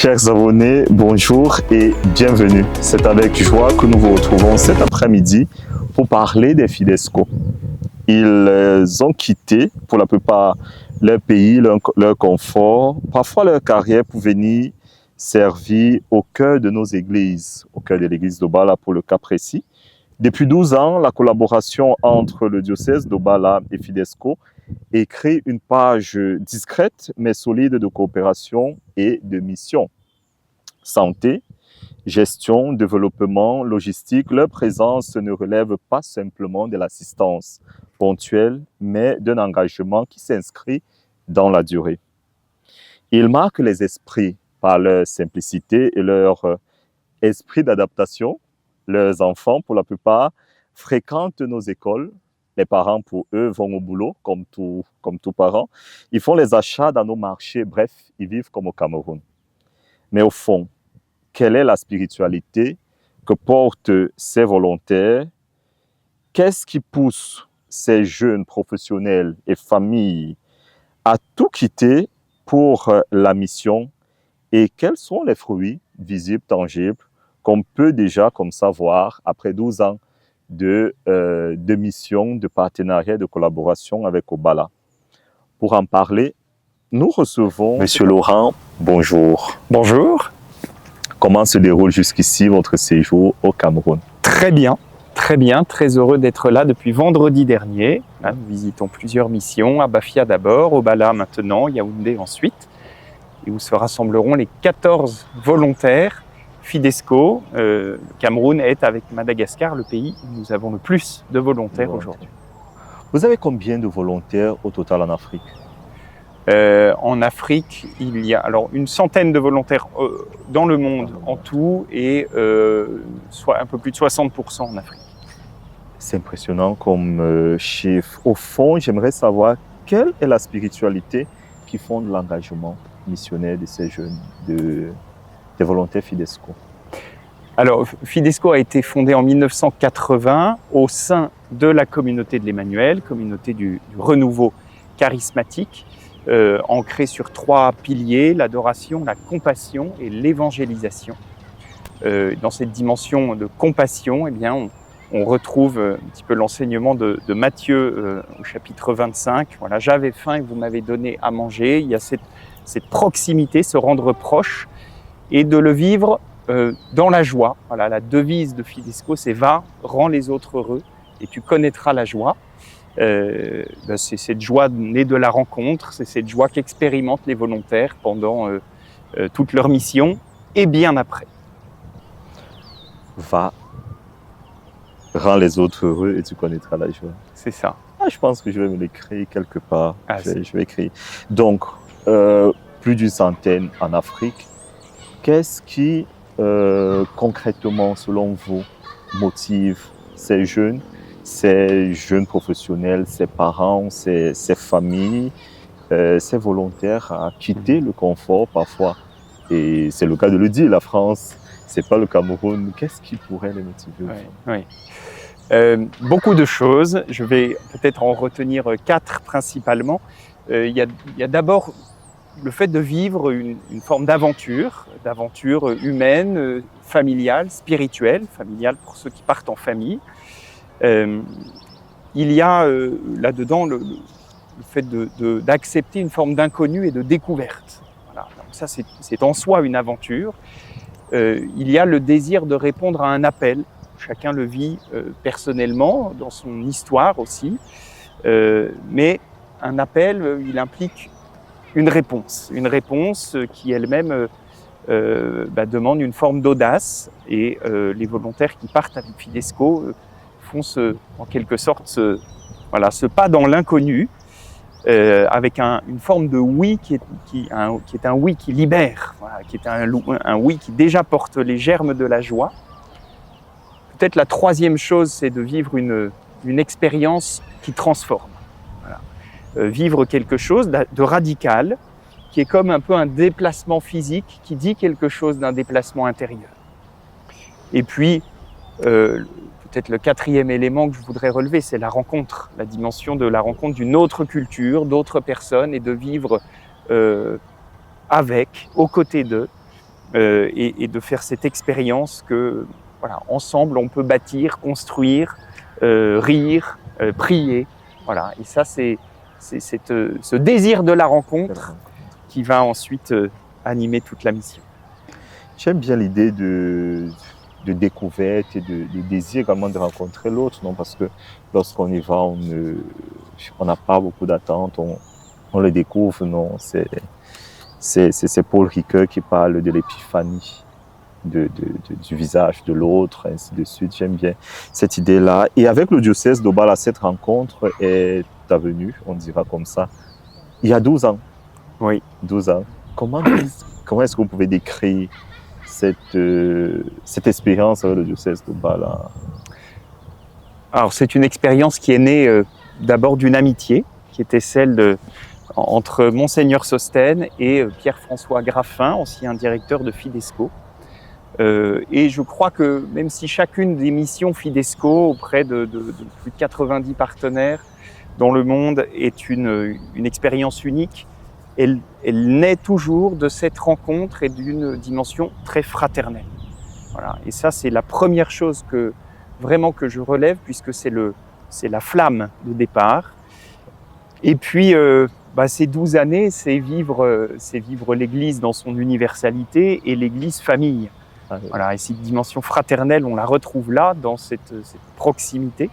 Chers abonnés, bonjour et bienvenue. C'est avec joie que nous vous retrouvons cet après-midi pour parler des Fidesco. Ils ont quitté pour la plupart leur pays, leur confort, parfois leur carrière pour venir servir au cœur de nos églises, au cœur de l'église d'Obala pour le cas précis. Depuis 12 ans, la collaboration entre le diocèse d'Obala et Fidesco crée une page discrète mais solide de coopération et de mission. Santé, gestion, développement, logistique, leur présence ne relève pas simplement de l'assistance ponctuelle, mais d'un engagement qui s'inscrit dans la durée. Ils marquent les esprits par leur simplicité et leur esprit d'adaptation. Leurs enfants, pour la plupart, fréquentent nos écoles. Les parents, pour eux, vont au boulot, comme tout parent. Ils font les achats dans nos marchés. Bref, ils vivent comme au Cameroun. Mais au fond, quelle est la spiritualité que portent ces volontaires? Qu'est-ce qui pousse ces jeunes professionnels et familles à tout quitter pour la mission? Et quels sont les fruits visibles, tangibles, qu'on peut déjà comme ça voir après 12 ans de mission, de partenariat, de collaboration avec Obala? Pour en parler, nous recevons Monsieur Laurent. Bonjour. Bonjour. Comment se déroule jusqu'ici votre séjour au Cameroun? Très bien, très heureux d'être là depuis vendredi dernier. Là, nous visitons plusieurs missions, à Bafia d'abord, Obala maintenant, Yaoundé ensuite, et où se rassembleront les 14 volontaires Fidesco. Le Cameroun est, avec Madagascar, le pays où nous avons le plus de volontaires aujourd'hui. Vous avez combien de volontaires au total en Afrique? En Afrique, il y a alors une centaine de volontaires dans le monde en tout et soit un peu plus de 60% en Afrique. C'est impressionnant comme chiffre. Au fond, j'aimerais savoir quelle est la spiritualité qui fonde l'engagement missionnaire de ces jeunes, des volontaires Fidesco. Alors, Fidesco a été fondé en 1980 au sein de la communauté de l'Emmanuel, communauté du renouveau charismatique, ancrée sur 3 piliers, l'adoration, la compassion et l'évangélisation. Dans cette dimension de compassion, eh bien, on retrouve un petit peu l'enseignement de Matthieu au chapitre 25. Voilà, j'avais faim et vous m'avez donné à manger. Il y a cette proximité, se rendre proche et de le vivre dans la joie. Voilà, la devise de Fidesco, c'est « Va, rends les autres heureux et tu connaîtras la joie ». C'est cette joie née de la rencontre, c'est cette joie qu'expérimentent les volontaires pendant toute leur mission et bien après. Va, rends les autres heureux et tu connaîtras la joie. C'est ça. Je pense que je vais me l'écrire quelque part. Ah, je vais écrire. Donc, plus d'une centaine en Afrique. Qu'est-ce qui, concrètement, selon vous, motive ces jeunes professionnels, ces parents, ces familles, ces volontaires à quitter le confort parfois? Et c'est le cas de le dire, la France, c'est pas le Cameroun. Qu'est-ce qui pourrait les motiver? Oui. Beaucoup de choses. Je vais peut-être en retenir 4 principalement. Il y a d'abord le fait de vivre une forme d'aventure humaine, familiale, spirituelle, familiale pour ceux qui partent en famille. Il y a là-dedans le fait d'accepter une forme d'inconnu et de découverte. Voilà. Donc ça, c'est en soi une aventure. Il y a le désir de répondre à un appel. Chacun le vit personnellement, dans son histoire aussi. Mais un appel, il implique une réponse qui elle-même demande une forme d'audace. Et les volontaires qui partent avec Fidesco font en quelque sorte ce pas dans l'inconnu, avec une forme de oui qui est un oui qui libère, voilà, qui est un oui qui déjà porte les germes de la joie. Peut-être la 3e chose, c'est de vivre une expérience qui transforme. Voilà. Vivre quelque chose de radical, qui est comme un peu un déplacement physique, qui dit quelque chose d'un déplacement intérieur. Et puis, peut-être le 4e élément que je voudrais relever, c'est la rencontre, la dimension de la rencontre d'une autre culture, d'autres personnes, et de vivre avec, aux côtés d'eux, et de faire cette expérience que, voilà, ensemble, on peut bâtir, construire, rire, prier. Voilà. Et ça, c'est ce désir de la rencontre qui va ensuite animer toute la mission. J'aime bien l'idée de découverte et de désir également de rencontrer l'autre, non? Parce que lorsqu'on y va, on n'a pas beaucoup d'attentes, on le découvre, non? C'est Paul Ricoeur qui parle de l'épiphanie du visage de l'autre, ainsi de suite. J'aime bien cette idée-là. Et avec le diocèse d'Obala, cette rencontre est venue, on dira comme ça, il y a 12 ans. Oui. 12 ans. Comment est-ce que vous pouvez décrire cette expérience avec le diocèse d'Obala? Alors, c'est une expérience qui est née d'abord d'une amitié, qui était celle entre Monseigneur Sostène et Pierre-François Graffin, ancien directeur de Fidesco. Et je crois que même si chacune des missions Fidesco auprès de plus de 90 partenaires dans le monde est une expérience unique, elle naît toujours de cette rencontre et d'une dimension très fraternelle. Voilà. Et ça, c'est la première chose que je relève, puisque c'est la flamme de départ. Et puis, ces 12 années, c'est vivre l'Église dans son universalité et l'Église famille. Voilà. Et cette dimension fraternelle, on la retrouve là, dans cette proximité.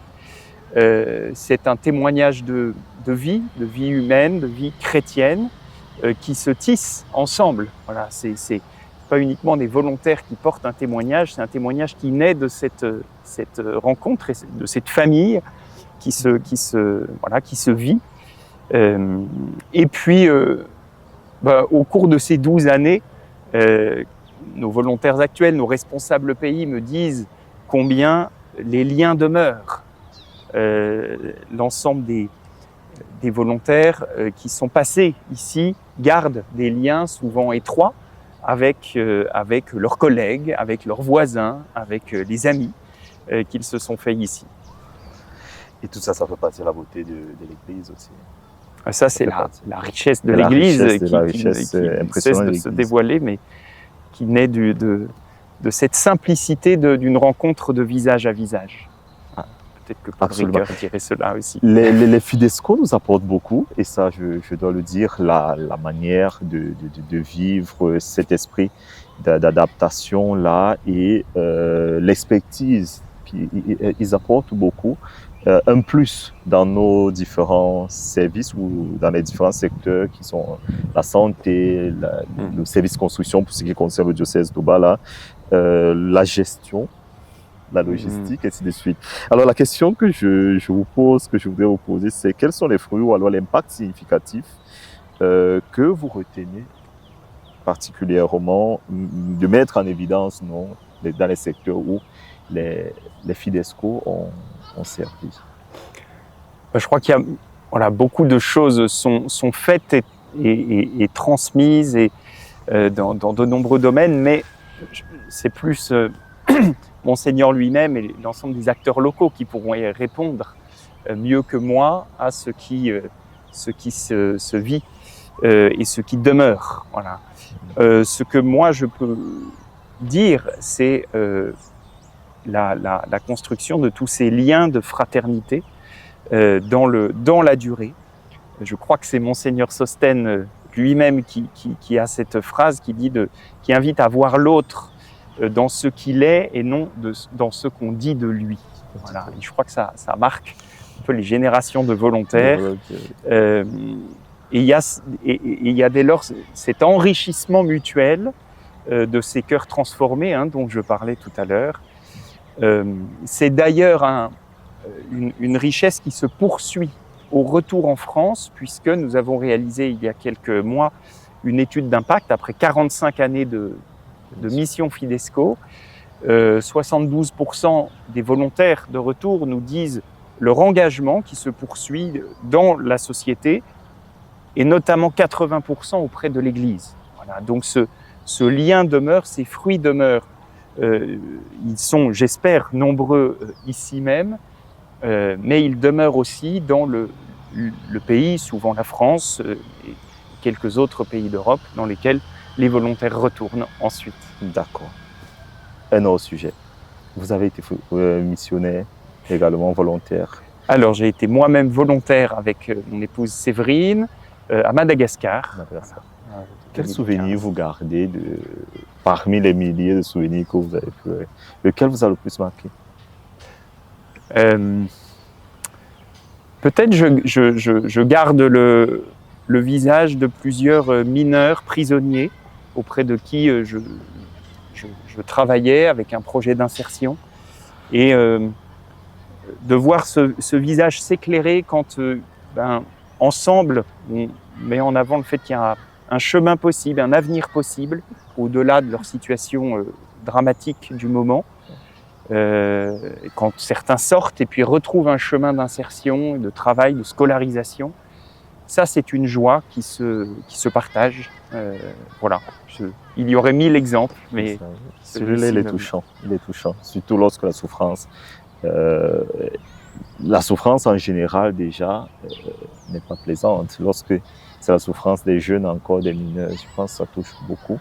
C'est un témoignage de vie humaine, de vie chrétienne, qui se tissent ensemble. Voilà, c'est pas uniquement des volontaires qui portent un témoignage, c'est un témoignage qui naît de cette rencontre et de cette famille qui se vit. Et puis, au cours de ces 12 années, nos volontaires actuels, nos responsables pays me disent combien les liens demeurent. L'ensemble des volontaires qui sont passés ici gardent des liens souvent étroits avec leurs collègues, avec leurs voisins, avec les amis qu'ils se sont faits ici. Et tout ça, ça fait partie de la beauté de l'Église aussi. Ça, c'est la richesse de l'Église qui ne cesse de se dévoiler, mais qui naît de cette simplicité d'une rencontre de visage à visage. Peut-être que Paul Ricoeur dirait cela aussi. Les Fidesco nous apportent beaucoup, et ça, je dois le dire, la manière de vivre cet esprit d'adaptation-là et l'expertise. Ils apportent beaucoup. Un plus dans nos différents services ou dans les différents secteurs qui sont la santé, le service construction pour ce qui concerne le diocèse d'Obala, la gestion, la logistique, ainsi de suite. Alors la question que je vous pose, que je voudrais vous poser, c'est quels sont les fruits ou alors l'impact significatif que vous retenez particulièrement de mettre en évidence dans les secteurs où les Fidesco ont servi? Je crois qu'il y a beaucoup de choses sont faites et transmises dans de nombreux domaines, mais c'est plus Monseigneur lui-même et l'ensemble des acteurs locaux qui pourront y répondre mieux que moi à ce qui se vit et ce qui demeure. Voilà. Ce que moi je peux dire, c'est la construction de tous ces liens de fraternité dans la durée. Je crois que c'est Monseigneur Sostène lui-même qui a cette phrase qui invite à voir l'autre dans ce qu'il est et non dans ce qu'on dit de lui. Voilà. Et je crois que ça marque un peu les générations de volontaires. Et il y a dès lors cet enrichissement mutuel de ces cœurs transformés dont je parlais tout à l'heure. C'est d'ailleurs une richesse qui se poursuit au retour en France, puisque nous avons réalisé il y a quelques mois une étude d'impact après 45 années de mission Fidesco. 72% des volontaires de retour nous disent leur engagement qui se poursuit dans la société, et notamment 80% auprès de l'Église. Voilà. Donc ce lien demeure, ces fruits demeurent. Ils sont, j'espère, nombreux ici même, mais ils demeurent aussi dans le pays, souvent la France et quelques autres pays d'Europe, dans lesquels les volontaires retournent ensuite. D'accord. Un autre sujet. Vous avez été missionnaire, également volontaire. Alors, j'ai été moi-même volontaire avec mon épouse Séverine à Madagascar. Madagascar. Voilà. Quel souvenir vous gardez parmi les milliers de souvenirs que vous avez fait? Lequel vous a le plus marqué? Peut-être je garde le visage de plusieurs mineurs prisonniers auprès de qui je travaillais avec un projet d'insertion. Et de voir ce visage s'éclairer quand, ensemble, on met en avant le fait qu'il y a un chemin possible, un avenir possible, au-delà de leur situation dramatique du moment. Quand certains sortent et puis retrouvent un chemin d'insertion, de travail, de scolarisation, ça c'est une joie qui se partage. Voilà. Il y aurait 1000 exemples, mais celui-là il est touchant. Il est touchant, surtout lorsque la souffrance en général déjà n'est pas plaisante. Lorsque c'est la souffrance des jeunes, encore des mineurs, je pense que ça touche beaucoup.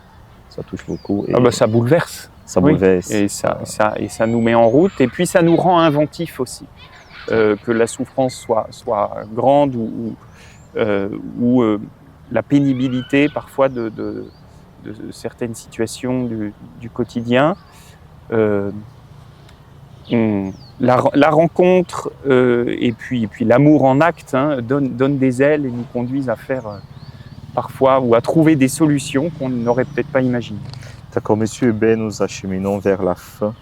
Ça touche beaucoup. Et ça bouleverse. Ça bouleverse. Et ça nous met en route. Et puis ça nous rend inventifs aussi. Que la souffrance soit grande ou la pénibilité parfois de certaines situations du quotidien. La rencontre et puis l'amour en acte donne des ailes et nous conduisent à faire parfois ou à trouver des solutions qu'on n'aurait peut-être pas imaginées. D'accord, Monsieur Hubert, nous acheminons vers la fin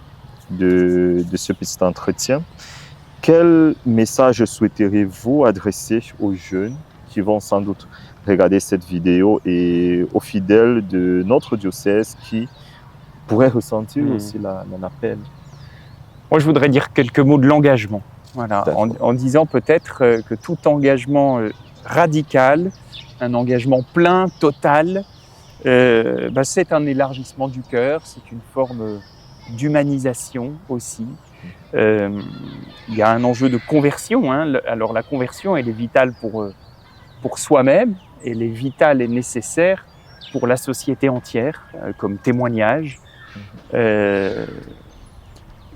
de ce petit entretien. Quel message souhaiteriez-vous adresser aux jeunes qui vont sans doute regarder cette vidéo et aux fidèles de notre diocèse qui pourraient ressentir aussi l'appel? Moi, je voudrais dire quelques mots de l'engagement. Voilà, en disant peut-être que tout engagement radical, un engagement plein, total, c'est un élargissement du cœur, c'est une forme d'humanisation aussi. Il y a un enjeu de conversion. Alors la conversion, elle est vitale pour soi-même, elle est vitale et nécessaire pour la société entière, comme témoignage.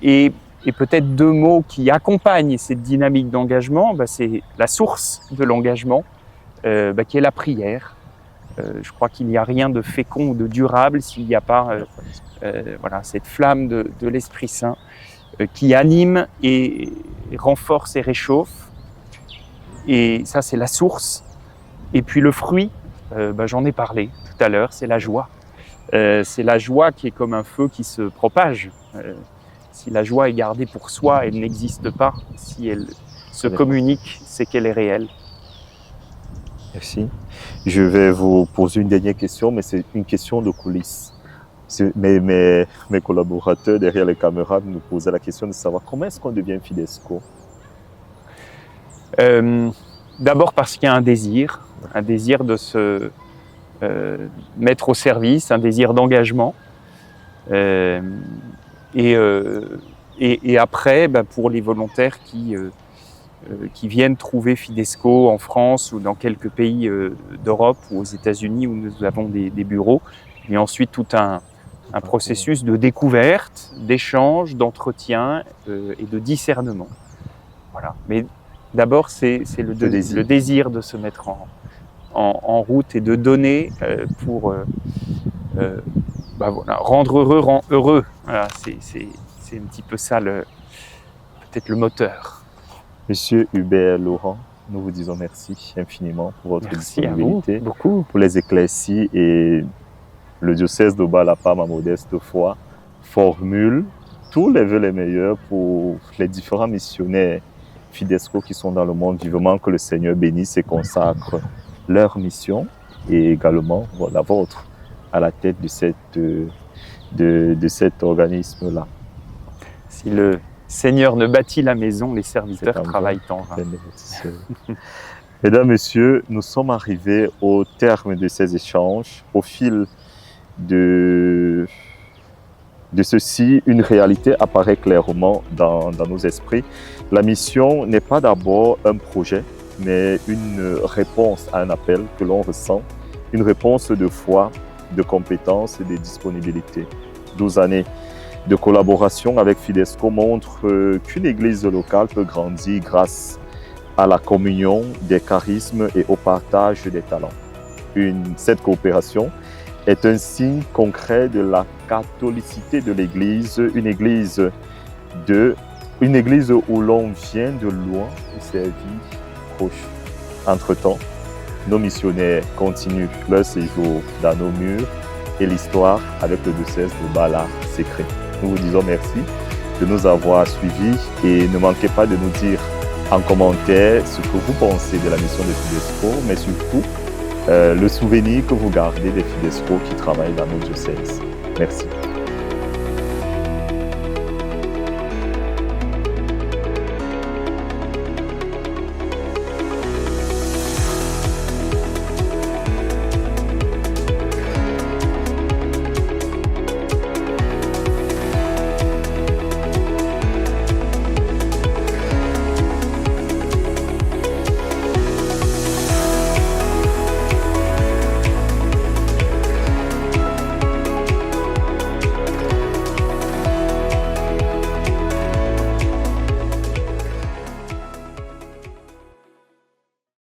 Et peut-être deux mots qui accompagnent cette dynamique d'engagement, c'est la source de l'engagement, qui est la prière. Je crois qu'il n'y a rien de fécond ou de durable s'il n'y a pas cette flamme de l'Esprit Saint qui anime et renforce et réchauffe. Et ça, c'est la source. Et puis le fruit, j'en ai parlé tout à l'heure, c'est la joie. C'est la joie qui est comme un feu qui se propage. Si la joie est gardée pour soi, elle n'existe pas. Si elle se communique, c'est qu'elle est réelle. Merci. Je vais vous poser une dernière question, mais c'est une question de coulisses. Mes collaborateurs derrière les caméras nous posaient la question de savoir comment est-ce qu'on devient Fidesco. D'abord parce qu'il y a un désir de se mettre au service, un désir d'engagement. Et après, pour les volontaires qui viennent trouver Fidesco en France ou dans quelques pays d'Europe ou aux États-Unis où nous avons des bureaux, et ensuite tout un processus de découverte, d'échange, d'entretien et de discernement. Voilà. Mais d'abord, c'est le désir de se mettre en route et de donner pour rendre heureux, rend heureux. Voilà, c'est un petit peu ça peut-être le moteur. Monsieur Hubert Laurent, nous vous disons merci infiniment pour votre disponibilité, beaucoup. Pour les éclaircies, et le diocèse de Bas-la-Palme, à modeste foi, formule tous les vœux les meilleurs pour les différents missionnaires Fidesco qui sont dans le monde, vivement que le Seigneur bénisse et consacre leur mission et également la vôtre à la tête de cet organisme-là. Si le Seigneur ne bâtit la maison, les serviteurs travaillent en vain. Mesdames, Messieurs, nous sommes arrivés au terme de ces échanges. Au fil de ceci, une réalité apparaît clairement dans nos esprits. La mission n'est pas d'abord un projet, mais une réponse à un appel que l'on ressent, une réponse de foi, de compétence et de disponibilité. 12 années de collaboration avec Fidesco montrent qu'une église locale peut grandir grâce à la communion des charismes et au partage des talents. Cette coopération est un signe concret de la catholicité de l'Église, une église où l'on vient de loin et servir proche. Entre-temps, nos missionnaires continuent leur séjour dans nos murs et l'histoire avec le diocèse de Bala s'écrit. Nous vous disons merci de nous avoir suivis et ne manquez pas de nous dire en commentaire ce que vous pensez de la mission de Fidesco, mais surtout le souvenir que vous gardez des Fidesco qui travaillent dans nos diocèses. Merci.